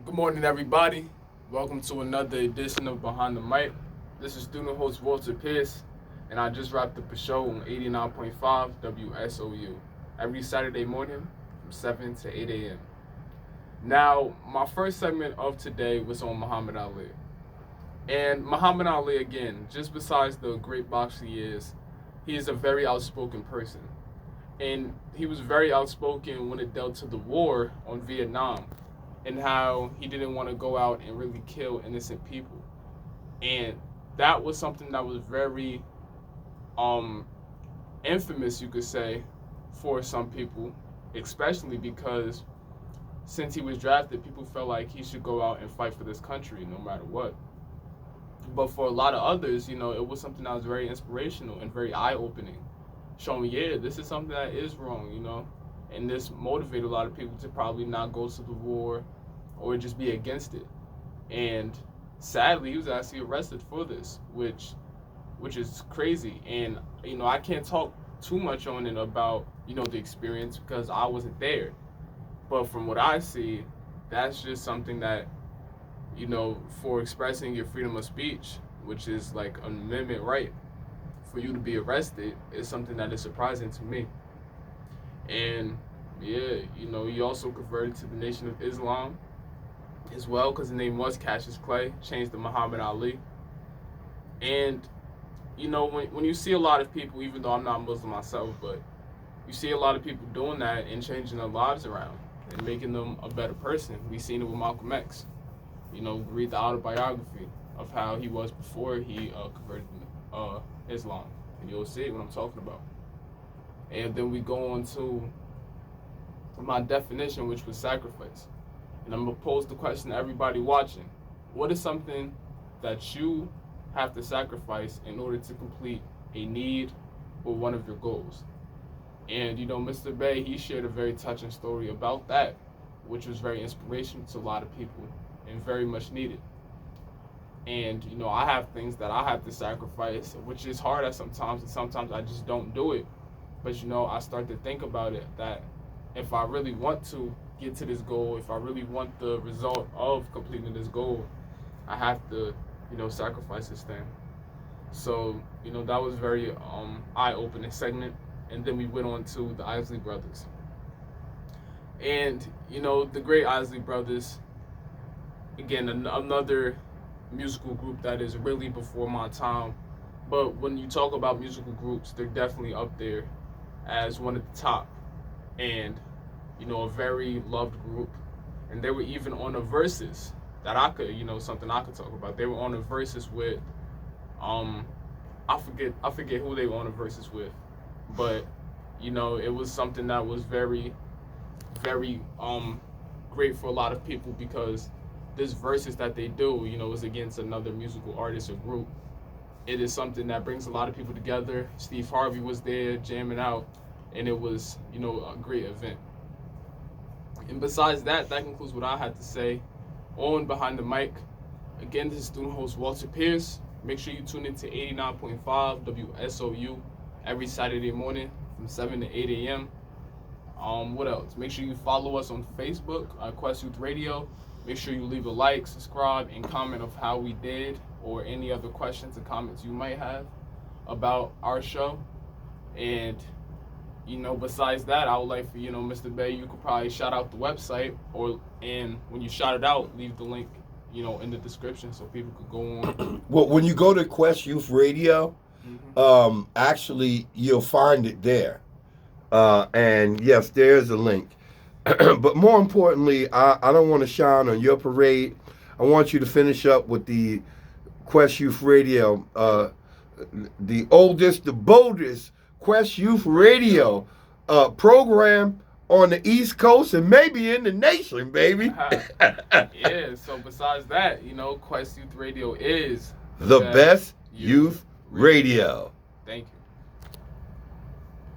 Good morning, everybody. Welcome to another edition of Behind the Mic. This is student host Walter Pierce, and I just wrapped up a show on 89.5 WSOU every Saturday morning from 7 to 8 a.m. Now, my first segment of today was on Muhammad Ali. And Muhammad Ali, again, just besides the great boxer he is a very outspoken person. And he was very outspoken when it dealt to the war on Vietnam and how he didn't want to go out and really kill innocent people. And that was something that was very infamous, you could say, for some people, especially because since he was drafted, people felt like he should go out and fight for this country no matter what. But for a lot of others, it was something that was very inspirational and very eye-opening, showing, this is something that is wrong, and this motivated a lot of people to probably not go to the war or just be against it. And sadly, he was actually arrested for this, which is crazy. And I can't talk too much on it about the experience because I wasn't there. But from what I see, that's just something that for expressing your freedom of speech, which is like an amendment right, for you to be arrested is something that is surprising to me. And he also converted to the Nation of Islam as well, because the name was Cassius Clay, changed to Muhammad Ali. And when you see a lot of people, even though I'm not Muslim myself, but you see a lot of people doing that and changing their lives around and making them a better person. We've seen it with Malcolm X. Read the autobiography of how he was before he converted to Islam, and you'll see what I'm talking about. And then we go on to my definition, which was sacrifice. And I'm going to pose the question to everybody watching. What is something that you have to sacrifice in order to complete a need or one of your goals? And, Mr. Bay, he shared a very touching story about that, which was very inspirational to a lot of people and very much needed. And, I have things that I have to sacrifice, which is hard at sometimes, and sometimes I just don't do it. But, I start to think about it, that if I really want to get to this goal, if I really want the result of completing this goal, I have to, sacrifice this thing. So, that was very eye-opening segment. And then we went on to the Isley Brothers. And, the great Isley Brothers, again, another musical group that is really before my time. But when you talk about musical groups, they're definitely up there as one of the top. And, a very loved group. And they were even on a versus that I could, something I could talk about. They were on a versus with, I forget who they were on a versus with. But, it was something that was very, very great for a lot of people, because this versus that they do, is against another musical artist or group. It is something that brings a lot of people together. Steve Harvey was there jamming out, and it was, a great event. And besides that concludes what I had to say on Behind the Mic. Again, this is student host Walter Pierce. Make sure you tune into 89.5 WSOU every Saturday morning from 7 to 8 a.m. What else? Make sure you follow us on Facebook, Questyouthradio. Make sure you leave a like, subscribe, and comment of how we did, or any other questions or comments you might have about our show. And, besides that, I would like for, Mr. Bay, you could probably shout out the website, and when you shout it out, leave the link, in the description so people could go on. Well, when you go to Quest Youth Radio, actually, you'll find it there. And yes, there's a link. But more importantly, I don't want to shine on your parade. I want you to finish up with the Quest Youth Radio, the oldest, the boldest Quest Youth Radio program on the East Coast and maybe in the nation, baby. Yeah, so besides that, Quest Youth Radio is the best youth radio. Thank you.